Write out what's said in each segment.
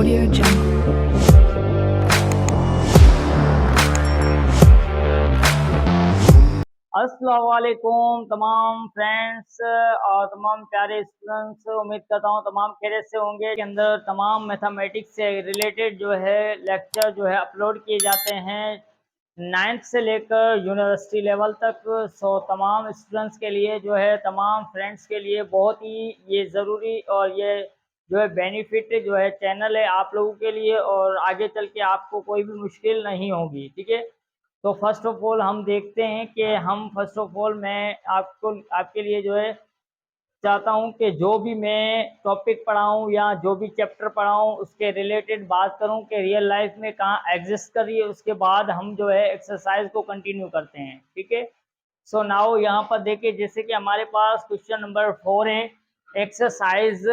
Audio Jungle. अस्सलाम वालेकुम तमाम फ्रेंड्स और तमाम प्यारे स्टूडेंट्स, उम्मीद करता हूँ तमाम खैरियत से होंगे। के अंदर तमाम मैथमेटिक्स से रिलेटेड जो है लेक्चर जो है अपलोड किए जाते हैं 9th से लेकर यूनिवर्सिटी लेवल तक। सो तमाम स्टूडेंट्स के लिए जो है, तमाम फ्रेंड्स के लिए बहुत ही ये ज़रूरी और ये जो है बेनिफिट जो है चैनल है आप लोगों के लिए, और आगे चल के आपको कोई भी मुश्किल नहीं होगी। ठीक है, तो फर्स्ट ऑफ ऑल हम देखते हैं कि मैं आपको आपके लिए जो है चाहता हूं कि जो भी मैं टॉपिक पढ़ाऊं या जो भी चैप्टर पढ़ाऊं उसके रिलेटेड बात करूं कि रियल लाइफ में कहाँ एग्जिस्ट कर रही है। उसके बाद हम जो है एक्सरसाइज को कंटिन्यू करते हैं। ठीक है, सो नाउ यहाँ पर देखिए, जैसे कि हमारे पास क्वेश्चन नंबर 4 है, एक्सरसाइज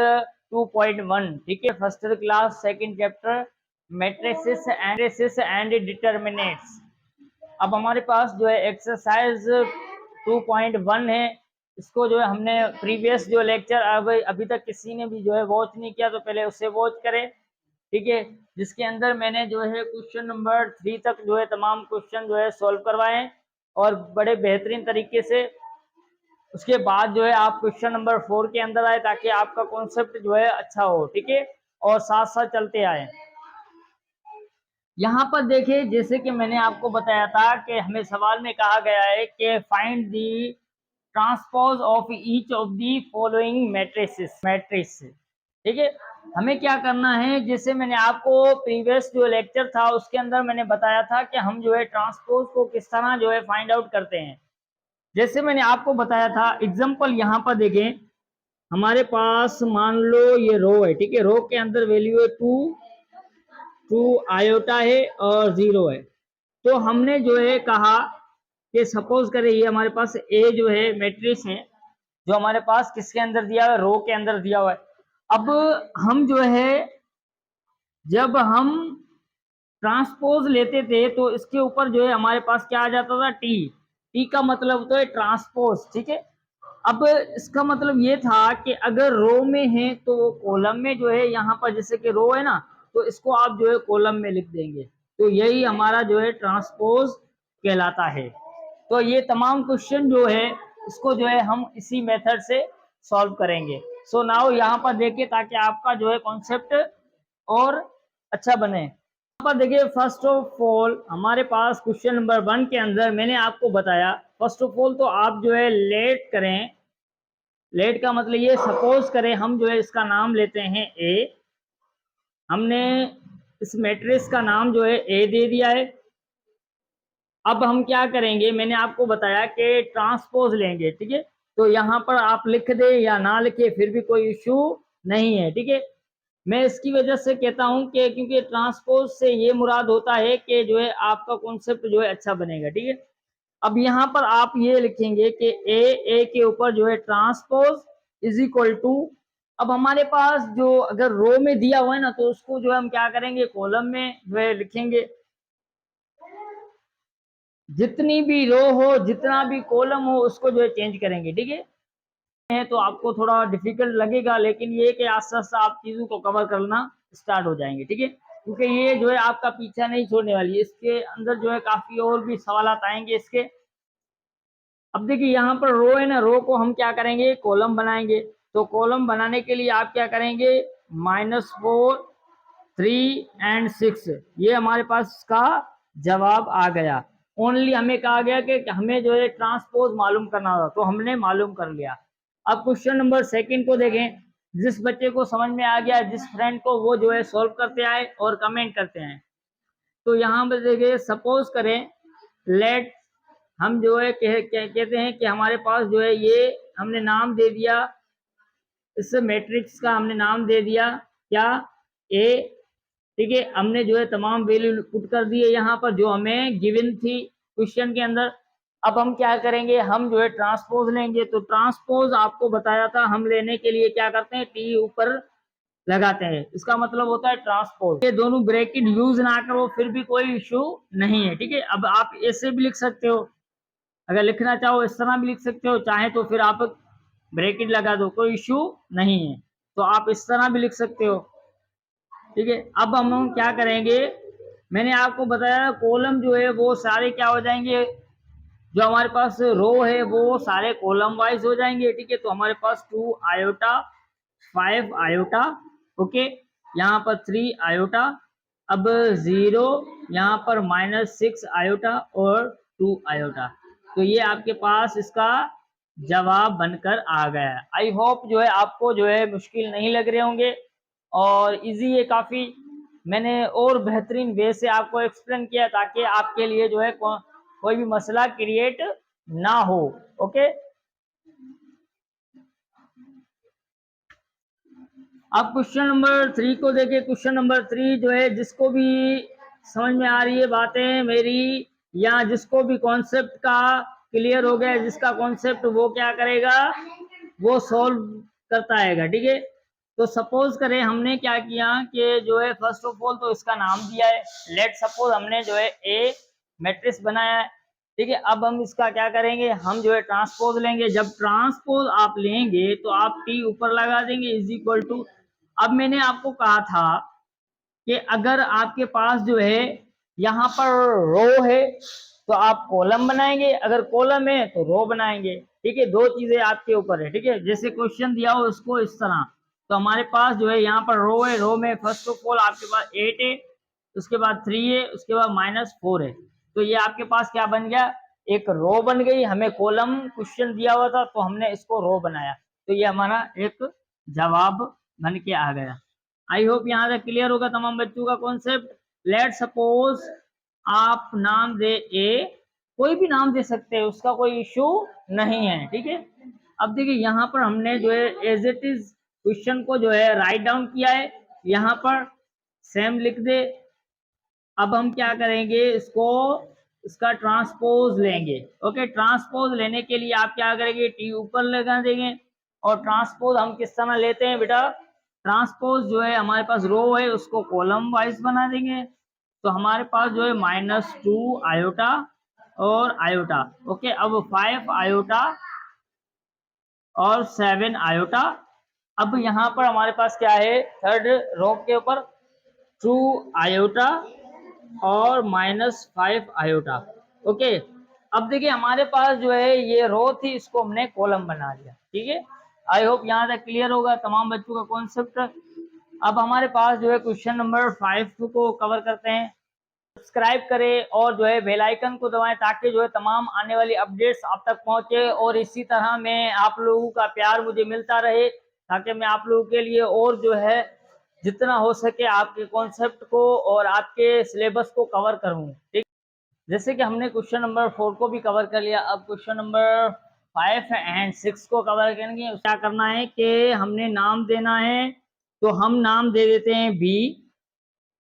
2.1। ठीक है, first class second chapter matrices and determinants. अब हमारे पास जो है एक्सरसाइज 2.1 है। इसको जो है हमने प्रीवियस जो लेक्चर अभी तक किसी ने भी जो है वॉच नहीं किया तो पहले उससे वॉच करें। ठीक है, जिसके अंदर मैंने जो है क्वेश्चन नंबर 3 तक जो है तमाम क्वेश्चन जो है सॉल्व करवाए और बड़े बेहतरीन तरीके से। उसके बाद जो है आप क्वेश्चन नंबर 4 के अंदर आए ताकि आपका कॉन्सेप्ट जो है अच्छा हो। ठीक है, और साथ साथ चलते आए। यहाँ पर देखिए, जैसे कि मैंने आपको बताया था कि हमें सवाल में कहा गया है कि find the transpose of each of the following matrix. ठीक है, हमें क्या करना है, जैसे मैंने आपको प्रीवियस जो लेक्चर था उसके अंदर मैंने बताया था कि हम जो है ट्रांसपोज को किस तरह जो है फाइंड आउट करते हैं। जैसे मैंने आपको बताया था एग्जाम्पल, यहाँ पर देखें, हमारे पास मान लो ये रो है। ठीक है, रो के अंदर वैल्यू है 2 आयोटा है और 0 है। तो हमने जो है कहा कि सपोज करें ये हमारे पास ए जो है मैट्रिक्स है, जो हमारे पास किसके अंदर दिया हुआ है, रो के अंदर दिया हुआ है। अब हम जो है जब हम ट्रांसपोज लेते थे तो इसके ऊपर जो है हमारे पास क्या आ जाता था, टी। टी का मतलब होता है ट्रांसपोज। ठीक है, अब इसका मतलब ये था कि अगर रो में है तो कॉलम में जो है, यहाँ पर जैसे कि रो है ना, तो इसको आप जो है कॉलम में लिख देंगे, तो यही हमारा जो है ट्रांसपोज कहलाता है। तो ये तमाम क्वेश्चन जो है इसको जो है हम इसी मेथड से सॉल्व करेंगे। सो नाउ यहाँ पर देखिए, ताकि आपका जो है कॉन्सेप्ट और अच्छा बने। यहाँ पर देखिए, फर्स्ट ऑफ ऑल हमारे पास क्वेश्चन नंबर 1 के अंदर मैंने आपको बताया, फर्स्ट ऑफ ऑल तो आप जो है लेट करें। लेट का मतलब ये, सपोज करें हम जो है इसका नाम लेते हैं ए। हमने इस मैट्रिक्स का नाम जो है ए दे दिया है। अब हम क्या करेंगे, मैंने आपको बताया कि ट्रांसपोज लेंगे। ठीक है, तो यहाँ पर आप लिख दे या ना लिखे फिर भी कोई इशू नहीं है। ठीक है, मैं इसकी वजह से कहता हूँ कि क्योंकि ट्रांसपोज से ये मुराद होता है कि जो है आपका कॉन्सेप्ट जो है अच्छा बनेगा। ठीक है, अब यहाँ पर आप ये लिखेंगे कि ए के ऊपर जो है ट्रांसपोज इज इक्वल टू। अब हमारे पास जो अगर रो में दिया हुआ है ना, तो उसको जो है हम क्या करेंगे, कॉलम में जो है लिखेंगे। जितनी भी रो हो, जितना भी कॉलम हो, उसको जो है चेंज करेंगे। ठीक है, तो आपको थोड़ा डिफिकल्ट लगेगा, लेकिन ये कि आस्ते आस्ते आप चीजों को कवर करना स्टार्ट हो जाएंगे। ठीक है, क्योंकि ये जो है आपका पीछा नहीं छोड़ने वाली है, इसके अंदर जो है काफी और भी सवाल आएंगे इसके। अब देखिए, यहाँ पर रो है ना, रो को हम क्या करेंगे, कॉलम बनाएंगे। तो कॉलम बनाने के लिए आप क्या करेंगे, -4 3 एंड 6, ये हमारे पास इसका जवाब आ गया। ओनली हमें कहा गया कि हमें जो है ट्रांसपोज मालूम करना था, तो हमने मालूम कर लिया। अब क्वेश्चन नंबर 2 को देखें। जिस बच्चे को समझ में आ गया, जिस फ्रेंड को, वो जो है सॉल्व करते आए और कमेंट करते हैं। तो यहाँ पर देखिए, सपोज करें, लेट हम जो है कहते हैं कि हमारे पास जो है ये हमने नाम दे दिया, इस मैट्रिक्स का हमने नाम दे दिया क्या, ए। ठीक है, हमने जो है तमाम वैल्यू पुट कर दिए यहाँ पर जो हमें गिवन थी क्वेश्चन के अंदर। अब हम क्या करेंगे, हम जो है ट्रांसपोज लेंगे। तो ट्रांसपोज आपको बताया था, हम लेने के लिए क्या करते हैं, टी ऊपर लगाते हैं, इसका मतलब होता है ट्रांसपोज। ये दोनों ब्रैकेट यूज ना करो फिर भी कोई इशू नहीं है। ठीक है, अब आप ऐसे भी लिख सकते हो, अगर लिखना चाहो इस तरह भी लिख सकते हो, चाहे तो फिर आप ब्रैकेट लगा दो, कोई इशू नहीं है। तो आप इस तरह भी लिख सकते हो। ठीक है। अब हम क्या करेंगे, मैंने आपको बताया कॉलम जो है वो सारे क्या हो जाएंगे, जो हमारे पास रो है वो सारे कॉलम वाइज हो जाएंगे। ठीक है, तो हमारे पास 2 आयोटा, 5 आयोटा, ओके, यहाँ पर 3 आयोटा, अब 0, यहाँ पर -6 आयोटा और 2 आयोटा। तो ये आपके पास इसका जवाब बनकर आ गया है। आई होप जो है आपको जो है मुश्किल नहीं लग रहे होंगे और इजी है काफ़ी। मैंने और बेहतरीन वे से आपको एक्सप्लेन किया ताकि आपके लिए जो है कोई भी मसला क्रिएट ना हो। ओके, अब क्वेश्चन नंबर 3 को देखिए। क्वेश्चन नंबर 3 जो है, जिसको भी समझ में आ रही है बातें मेरी, या जिसको भी कॉन्सेप्ट का क्लियर हो गया, जिसका कॉन्सेप्ट वो क्या करेगा, वो सॉल्व करता आएगा। ठीक है, तो सपोज करें हमने क्या किया कि जो है फर्स्ट ऑफ ऑल तो इसका नाम दिया है, लेट सपोज हमने जो है ए मैट्रिक्स बनाया है। ठीक है, अब हम इसका क्या करेंगे, हम जो है ट्रांसपोज लेंगे। जब ट्रांसपोज आप लेंगे तो आप टी ऊपर लगा देंगे इज इक्वल टू। अब मैंने आपको कहा था कि अगर आपके पास जो है यहाँ पर रो है तो आप कॉलम बनाएंगे, अगर कॉलम है तो रो बनाएंगे। ठीक है, दो चीजें आपके ऊपर है। ठीक है, जैसे क्वेश्चन दिया हो उसको इस तरह, तो हमारे पास जो है यहाँ पर रो है, रो में फर्स्ट ऑफ ऑल आपके पास 8 है, उसके बाद 3 है, उसके बाद -4 है। तो ये आपके पास क्या बन गया, एक रो बन गई। हमें कॉलम क्वेश्चन दिया हुआ था तो हमने इसको रो बनाया, तो ये हमारा एक जवाब बन के आ गया। आई होप यहाँ तक क्लियर होगा तमाम बच्चों का कॉन्सेप्ट। लेट सपोज आप नाम दे ए, कोई भी नाम दे सकते हैं, उसका कोई इशू नहीं है। ठीक है, अब देखिए यहाँ पर हमने जो है एज इट इज क्वेश्चन को जो है राइट डाउन किया है, यहाँ पर सेम लिख दे। अब हम क्या करेंगे, इसको इसका ट्रांसपोज लेंगे। ओके, ट्रांसपोज लेने के लिए आप क्या करेंगे, टी ऊपर लगा देंगे। और ट्रांसपोज हम किस तरह लेते हैं बेटा, ट्रांसपोज जो है हमारे पास रो है उसको कॉलम वाइज बना देंगे। तो हमारे पास जो है -2 आयोटा और आयोटा। ओके, अब 5 आयोटा और 7 आयोटा। अब यहाँ पर हमारे पास क्या है, थर्ड रो के ऊपर 2 आयोटा और -5 आयोटा। ओके, अब देखिए हमारे पास जो है ये रो थी, इसको हमने कॉलम बना दिया। ठीक है, आई होप यहाँ तक क्लियर होगा तमाम बच्चों का कॉन्सेप्ट। अब हमारे पास जो है क्वेश्चन नंबर 5 को कवर करते हैं। सब्सक्राइब करें और जो है बेल आइकन को दबाएं ताकि जो है तमाम आने वाली अपडेट्स आप तक पहुंचे, और इसी तरह में आप लोगों का प्यार मुझे मिलता रहे ताकि मैं आप लोगों के लिए और जो है जितना हो सके आपके कॉन्सेप्ट को और आपके सिलेबस को कवर करूं। ठीक, जैसे कि हमने क्वेश्चन नंबर 4 को भी कवर कर लिया, अब क्वेश्चन नंबर 5 एंड 6 को कवर करेंगे। क्या करना है कि हमने नाम देना है, तो हम नाम दे देते हैं बी।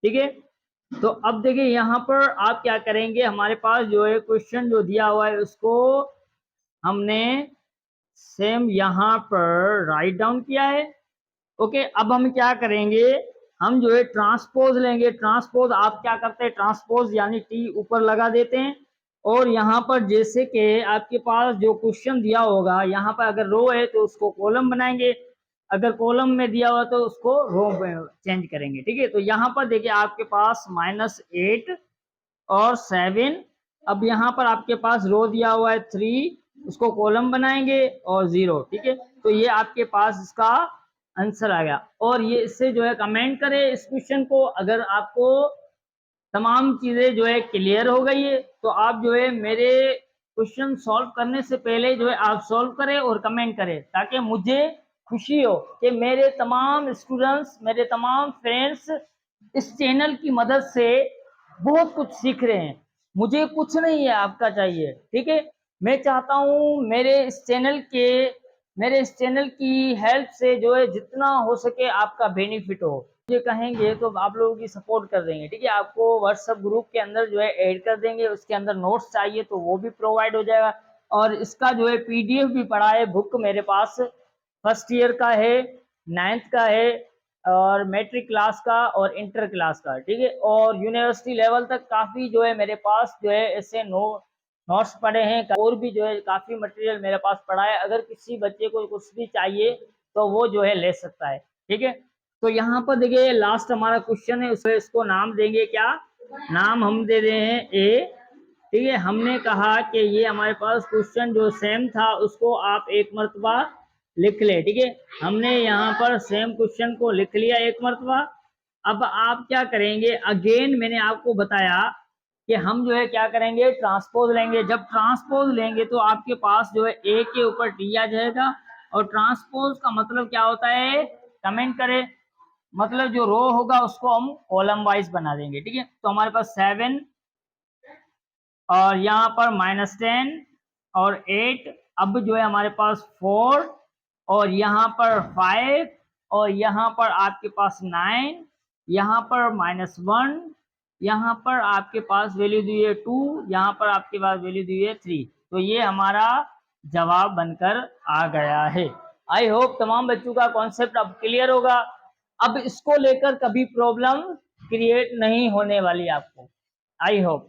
ठीक है, तो अब देखिए यहाँ पर आप क्या करेंगे, हमारे पास जो है क्वेश्चन जो दिया हुआ है उसको हमने सेम यहाँ पर राइट डाउन किया है। ओके, अब हम क्या करेंगे, हम जो है ट्रांसपोज लेंगे। ट्रांसपोज आप क्या करते हैं, ट्रांसपोज यानी टी ऊपर लगा देते हैं, और यहाँ पर जैसे कि आपके पास जो क्वेश्चन दिया होगा, यहाँ पर अगर रो है तो उसको कॉलम बनाएंगे, अगर कॉलम में दिया हुआ तो उसको रो में चेंज करेंगे। ठीक है, तो यहाँ पर देखिए आपके पास -8 और 7, अब यहाँ पर आपके पास रो दिया हुआ है 3, उसको कॉलम बनाएंगे और 0। ठीक है, तो ये आपके पास इसका आंसर आ गया। और ये इससे जो है कमेंट करें इस क्वेश्चन को, अगर आपको तमाम चीजें जो है क्लियर हो गई है तो आप जो है मेरे क्वेश्चन सॉल्व करने से पहले जो है आप सॉल्व करें और कमेंट करें, ताकि मुझे खुशी हो कि मेरे तमाम स्टूडेंट्स, मेरे तमाम फ्रेंड्स इस चैनल की मदद से बहुत कुछ सीख रहे हैं। मुझे कुछ नहीं है आपका चाहिए। ठीक है, मैं चाहता हूँ मेरे इस चैनल की हेल्प से जो है जितना हो सके आपका बेनिफिट हो। मुझे कहेंगे तो आप लोगों की सपोर्ट कर देंगे। ठीक है, आपको व्हाट्सएप ग्रुप के अंदर जो है ऐड कर देंगे, उसके अंदर नोट्स चाहिए तो वो भी प्रोवाइड हो जाएगा। और इसका जो है पीडीएफ भी पड़ा है, बुक मेरे पास फर्स्ट ईयर का है, 9th का है, और मैट्रिक क्लास का और इंटर क्लास का। ठीक है, और यूनिवर्सिटी लेवल तक काफ़ी जो है मेरे पास जो है ऐसे नोट्स पड़े हैं, और भी जो है काफ़ी मटेरियल मेरे पास पड़ा है। अगर किसी बच्चे को कुछ भी चाहिए तो वो जो है ले सकता है। ठीक है, तो यहाँ पर देखिए लास्ट हमारा क्वेश्चन है, उसमें इसको नाम देंगे क्या, नाम हम दे रहे हैं ए। ठीक है, हमने कहा कि ये हमारे पास क्वेश्चन जो सेम था उसको आप एक मरतबा लिख ले। ठीक है, हमने यहाँ पर सेम क्वेश्चन को लिख लिया एक मरतबा। अब आप क्या करेंगे, अगेन मैंने आपको बताया कि हम जो है क्या करेंगे, ट्रांसपोज लेंगे। जब ट्रांसपोज लेंगे तो आपके पास जो है ए के ऊपर टी आ जाएगा। और ट्रांसपोज का मतलब क्या होता है, कमेंट करें। मतलब जो रो होगा उसको हम कॉलम वाइज बना देंगे। ठीक है, तो हमारे पास 7 और यहाँ पर -10 और 8, अब जो है हमारे पास 4 और यहाँ पर 5 और यहाँ पर आपके पास 9, यहाँ पर -1, यहाँ पर आपके पास वैल्यू दी है 2, यहाँ पर आपके पास वैल्यू दी है 3। तो ये हमारा जवाब बनकर आ गया है। आई होप तमाम बच्चों का कॉन्सेप्ट अब क्लियर होगा। अब इसको लेकर कभी प्रॉब्लम क्रिएट नहीं होने वाली आपको। I hope.